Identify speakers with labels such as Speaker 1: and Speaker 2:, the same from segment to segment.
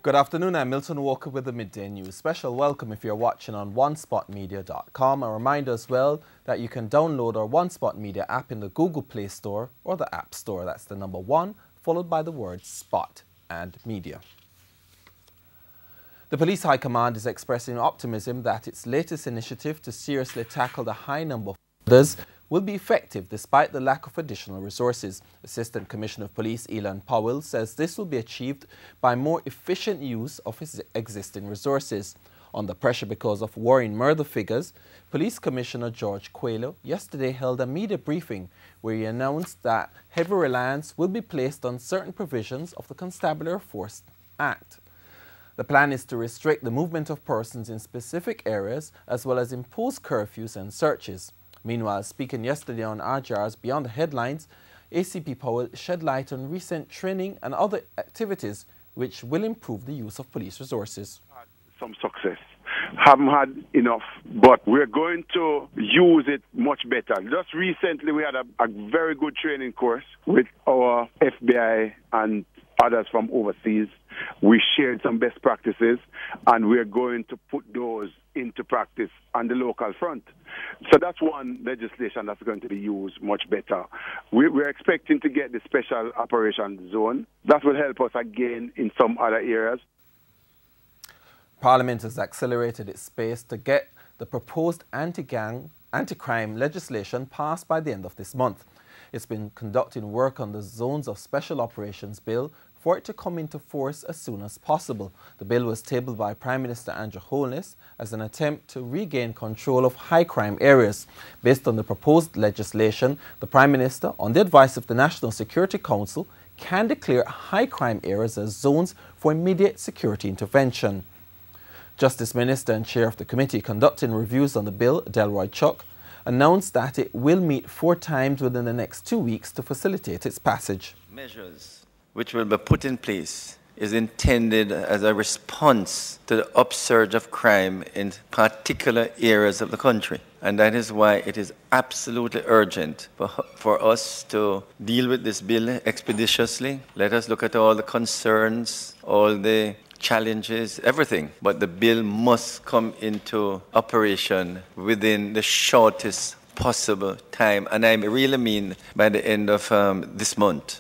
Speaker 1: Good afternoon, I'm Milton Walker with the Midday News. Special welcome if you're watching on onespotmedia.com. A reminder as well that you can download our One Spot Media app in the Google Play Store or the App Store. That's the number 1 followed by the word Spot and Media. The Police High Command is expressing optimism that its latest initiative to seriously tackle the high number of offenders will be effective despite the lack of additional resources. Assistant Commissioner of Police Elan Powell says this will be achieved by more efficient use of its existing resources. Under pressure because of worrying murder figures, Police Commissioner George Coelho yesterday held a media briefing where he announced that heavy reliance will be placed on certain provisions of the Constabulary Force Act. The plan is to restrict the movement of persons in specific areas as well as impose curfews and searches. Meanwhile, speaking yesterday on RJR's Beyond the Headlines, ACP Powell shed light on recent training and other activities which will improve the use of police resources.
Speaker 2: Some success. Haven't had enough, but we're going to use it much better. Just recently we had a very good training course with our FBI and others from overseas. We shared some best practices and we're going to put those into practice on the local front. So that's one legislation that's going to be used much better. We're expecting to get the special operation zone. That will help us again in some other areas.
Speaker 1: Parliament has accelerated its pace to get the proposed anti-crime legislation passed by the end of this month. It's been conducting work on the Zones of Special Operations Bill for it to come into force as soon as possible. The bill was tabled by Prime Minister Andrew Holness as an attempt to regain control of high crime areas. Based on the proposed legislation, the Prime Minister, on the advice of the National Security Council, can declare high crime areas as zones for immediate security intervention. Justice Minister and Chair of the committee conducting reviews on the bill, Delroy Chuck, announced that it will meet 4 times within the next 2 weeks to facilitate its passage.
Speaker 3: Measures which will be put in place is intended as a response to the upsurge of crime in particular areas of the country. And that is why it is absolutely urgent for us to deal with this bill expeditiously. Let us look at all the concerns, all the challenges, everything. But the bill must come into operation within the shortest possible time. And I really mean by the end of this month.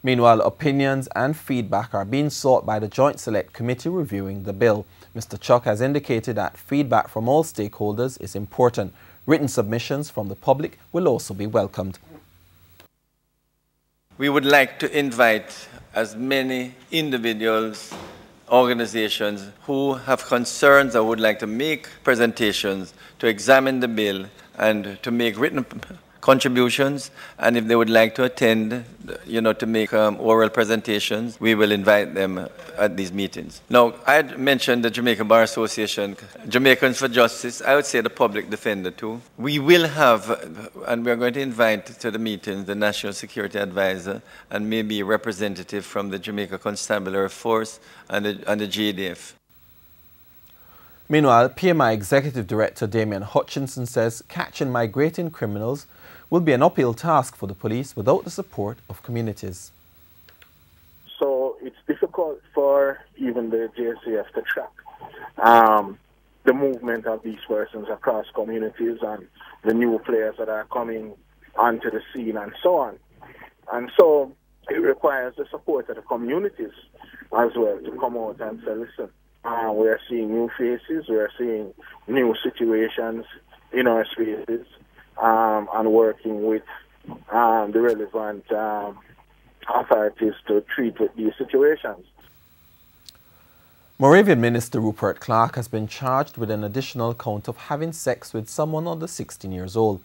Speaker 1: Meanwhile, opinions and feedback are being sought by the Joint Select Committee reviewing the bill. Mr. Chuck has indicated that feedback from all stakeholders is important. Written submissions from the public will also be welcomed.
Speaker 3: We would like to invite as many individuals, organizations who have concerns or would like to make presentations to examine the bill and to make written contributions, and if they would like to attend, to make oral presentations, we will invite them at these meetings. Now, I had mentioned the Jamaica Bar Association, Jamaicans for Justice, I would say the public defender too. We will have, and we're going to invite to the meetings the National Security Advisor and maybe a representative from the Jamaica Constabulary Force and the JDF.
Speaker 1: Meanwhile, PMI Executive Director Damian Hutchinson says catching migrating criminals will be an uphill task for the police without the support of communities.
Speaker 4: So it's difficult for even the JSAF to track the movement of these persons across communities and the new players that are coming onto the scene and so on. And so it requires the support of the communities as well to come out and say, listen, we are seeing new faces, we are seeing new situations in our spaces, and working with the relevant authorities to treat with these situations.
Speaker 1: Moravian Minister Rupert Clark has been charged with an additional count of having sex with someone under 16 years old.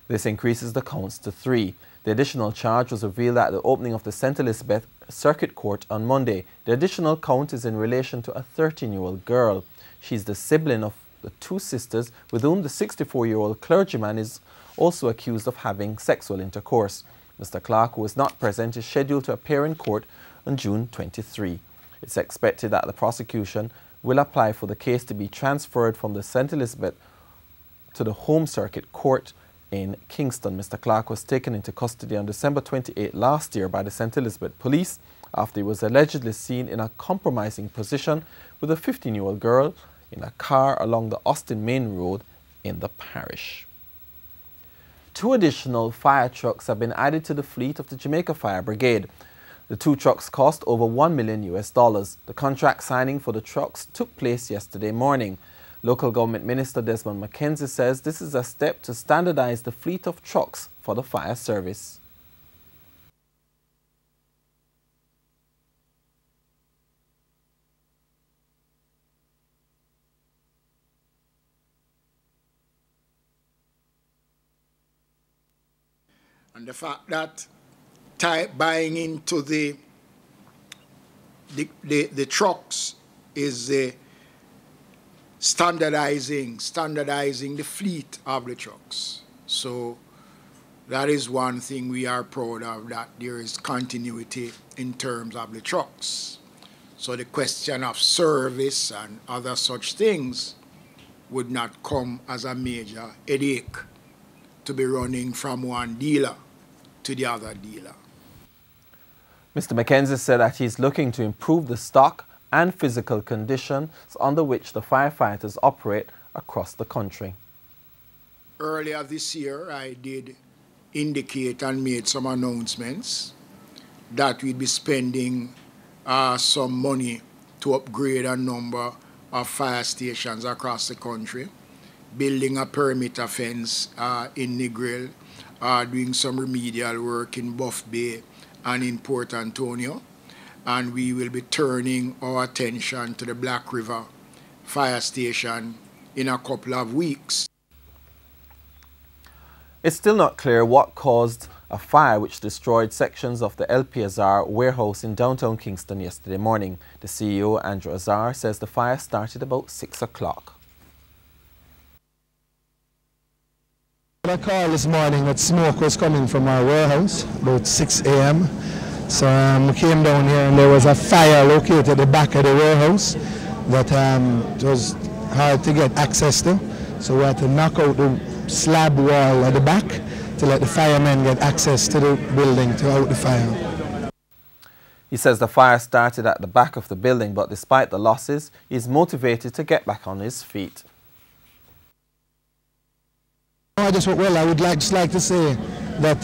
Speaker 1: This increases the counts to 3. The additional charge was revealed at the opening of the St. Elizabeth Circuit Court on Monday. The additional count is in relation to a 13-year-old girl. She's the sibling of the 2 sisters with whom the 64-year-old clergyman is also accused of having sexual intercourse. Mr. Clark, who was not present, is scheduled to appear in court on June 23. It's expected that the prosecution will apply for the case to be transferred from the St. Elizabeth to the Home Circuit Court in Kingston. Mr. Clark was taken into custody on December 28 last year by the St. Elizabeth Police after he was allegedly seen in a compromising position with a 15-year-old girl in a car along the Austin Main Road in the parish. 2 additional fire trucks have been added to the fleet of the Jamaica Fire Brigade. The 2 trucks cost over $1 million. The contract signing for the trucks took place yesterday morning. Local Government Minister Desmond McKenzie says this is a step to standardize the fleet of trucks for the fire service.
Speaker 5: And the fact that buying into the trucks is standardizing the fleet of the trucks. So that is one thing we are proud of, that there is continuity in terms of the trucks. So the question of service and other such things would not come as a major headache to be running from one dealer to the other dealer.
Speaker 1: Mr. McKenzie said that he is looking to improve the stock and physical conditions under which the firefighters operate across the country.
Speaker 5: Earlier this year, I did indicate and made some announcements that we'd be spending some money to upgrade a number of fire stations across the country, building a perimeter fence in Negril, doing some remedial work in Buff Bay and in Port Antonio, and we will be turning our attention to the Black River fire station in a couple of weeks.
Speaker 1: It's still not clear what caused a fire which destroyed sections of the LP Azar warehouse in downtown Kingston yesterday morning. The CEO, Andrew Azar, says the fire started about 6 o'clock.
Speaker 6: I called this morning that smoke was coming from our warehouse about 6 a.m. So we came down here and there was a fire located at the back of the warehouse that it was hard to get access to. So we had to knock out the slab wall at the back to let the firemen get access to the building to out the fire.
Speaker 1: He says the fire started at the back of the building, but despite the losses, he is motivated to get back on his feet.
Speaker 6: I would just like to say that,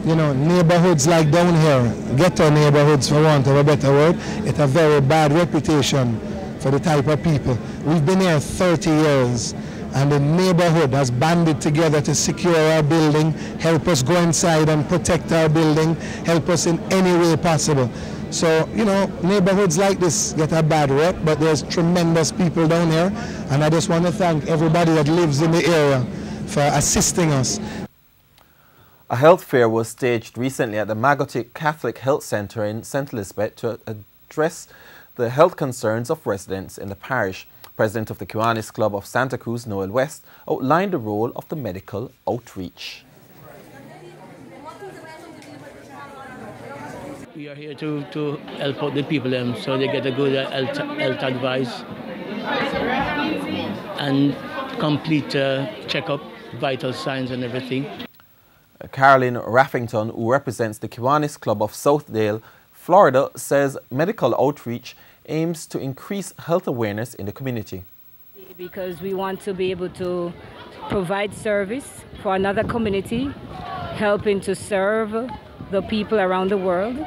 Speaker 6: you know, neighborhoods like down here, ghetto neighborhoods for want of a better word, it's a very bad reputation for the type of people. We've been here 30 years and the neighborhood has banded together to secure our building, help us go inside and protect our building, help us in any way possible. So, you know, neighborhoods like this get a bad rep, but there's tremendous people down here, and I just want to thank everybody that lives in the area for assisting us.
Speaker 1: A health fair was staged recently at the Magotic Catholic Health Centre in St. Elizabeth to address the health concerns of residents in the parish. President of the Kiwanis Club of Santa Cruz, Noel West, outlined the role of the medical outreach.
Speaker 7: We are here to help out the people so they get a good health advice and complete checkup, vital signs and everything.
Speaker 1: Caroline Raffington, who represents the Kiwanis Club of Southdale, Florida, says medical outreach aims to increase health awareness in the community.
Speaker 8: Because we want to be able to provide service for another community, helping to serve the people around the world.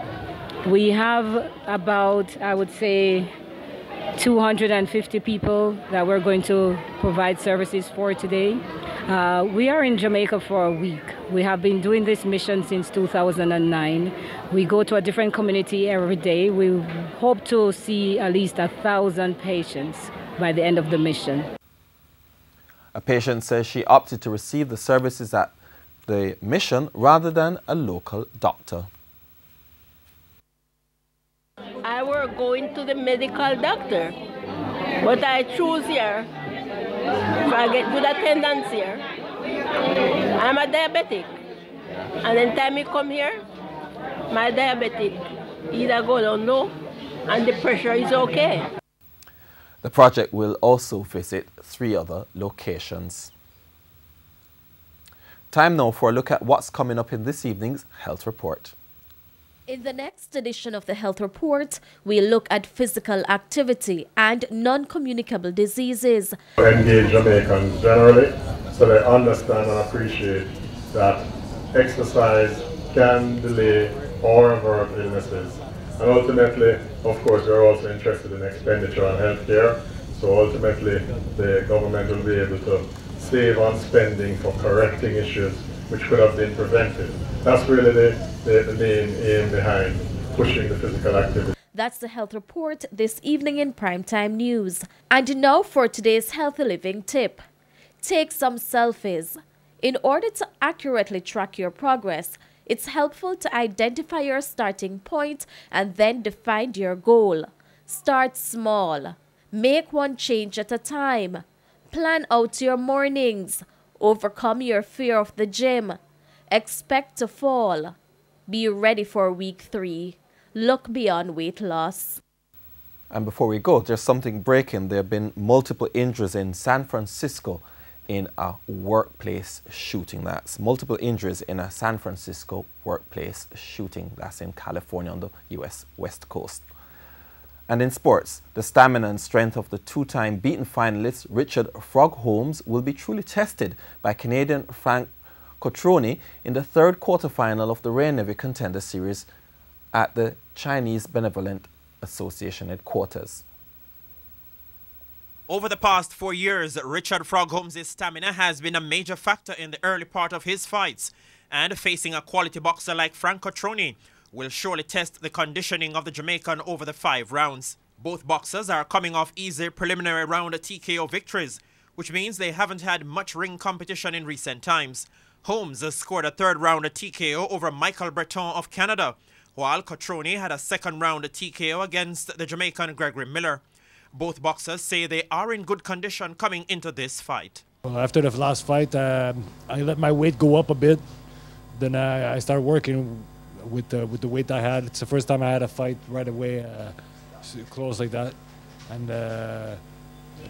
Speaker 8: We have about, I would say, 250 people that we're going to provide services for today. We are in Jamaica for a week. We have been doing this mission since 2009. We go to a different community every day. We hope to see at least 1,000 patients by the end of the mission.
Speaker 1: A patient says she opted to receive the services at the mission rather than a local doctor.
Speaker 9: I were going to the medical doctor, but I choose here, so I get good attendance here. I'm a diabetic, and then time I come here, my diabetic either go down low, and the pressure is okay.
Speaker 1: The project will also visit 3 other locations. Time now for a look at what's coming up in this evening's health report.
Speaker 10: In the next edition of the Health Report, we look at physical activity and non-communicable diseases.
Speaker 11: Engage Jamaicans generally so they understand and appreciate that exercise can delay or avert illnesses. And ultimately, of course, we're also interested in expenditure on healthcare. So ultimately, the government will be able to save on spending for correcting issues which could have been prevented. That's really the main aim behind pushing the physical activity.
Speaker 10: That's the Health Report this evening in Primetime News. And now for today's healthy living tip. Take some selfies. In order to accurately track your progress, it's helpful to identify your starting point and then define your goal. Start small. Make one change at a time. Plan out your mornings. Overcome your fear of the gym. Expect to fall. Be ready for week 3. Look beyond weight loss.
Speaker 1: And before we go, there's something breaking. There have been multiple injuries in San Francisco in a workplace shooting. That's multiple injuries in a San Francisco workplace shooting. That's in California on the U.S. West Coast. And in sports, the stamina and strength of the two-time beaten finalist Richard Frog Holmes will be truly tested by Canadian Frank Cotroni in the third quarterfinal of the Royal Navy Contender Series at the Chinese Benevolent Association headquarters.
Speaker 12: Over the past 4 years, Richard Frog Holmes' stamina has been a major factor in the early part of his fights, and facing a quality boxer like Frank Cotroni will surely test the conditioning of the Jamaican over the 5 rounds. Both boxers are coming off easy preliminary round TKO victories, which means they haven't had much ring competition in recent times. Holmes has scored a third round TKO over Michael Breton of Canada, while Cotroni had a second round TKO against the Jamaican Gregory Miller. Both boxers say they are in good condition coming into this fight.
Speaker 13: Well, after the last fight, I let my weight go up a bit. Then I started working with the weight I had. It's the first time I had a fight right away, close like that, and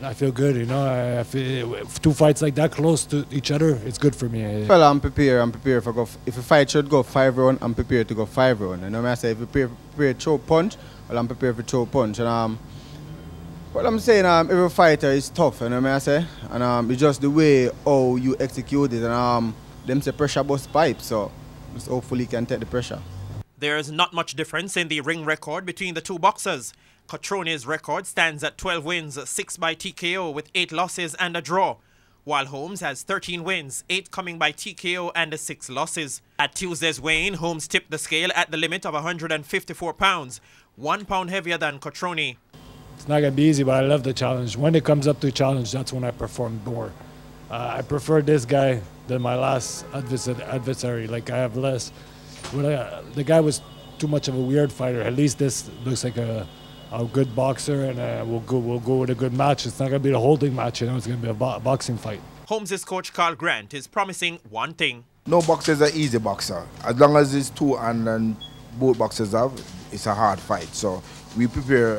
Speaker 13: I feel good. You know, I feel 2 fights like that close to each other, it's good for me.
Speaker 14: Well, I'm prepared. I'm prepared for go. If a fight should go 5 rounds, I'm prepared to go 5 rounds. You know what I say? If you prepared to throw punch, well, I'm prepared for throw punch. And what I'm saying, every fighter is tough. You know what I say? And it's just the way how you execute it. And them say pressure bust pipe, so just hopefully you can take the pressure.
Speaker 12: There's not much difference in the ring record between the two boxers. Cotroni's record stands at 12 wins, 6 by TKO with 8 losses and a draw, while Holmes has 13 wins, 8 coming by TKO and 6 losses. At Tuesday's weigh-in, Holmes tipped the scale at the limit of 154 pounds, 1 pound heavier than Cotroni.
Speaker 13: It's not going to be easy, but I love the challenge. When it comes up to a challenge, that's when I perform more. I prefer this guy than my last adversary. Like, I have less. The guy was too much of a weird fighter. At least this looks like a good boxer, and we'll go with a good match. It's not going to be a holding match, you know. It's going to be a boxing fight.
Speaker 12: Holmes' coach Carl Grant is promising one thing.
Speaker 15: No boxer is an easy boxer. As long as it's 2 and then both boxers have, it's a hard fight. So we prepare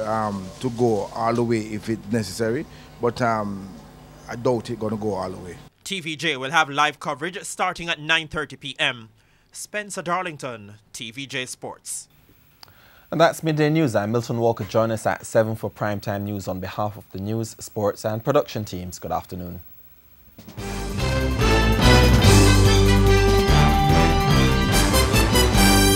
Speaker 15: to go all the way if it's necessary, but I doubt it's going to go all the way.
Speaker 12: TVJ will have live coverage starting at 9:30 p.m. Spencer Darlington, TVJ Sports.
Speaker 1: And that's Midday News. I'm Milton Walker. Join us at 7 for Primetime News on behalf of the news, sports and production teams. Good afternoon.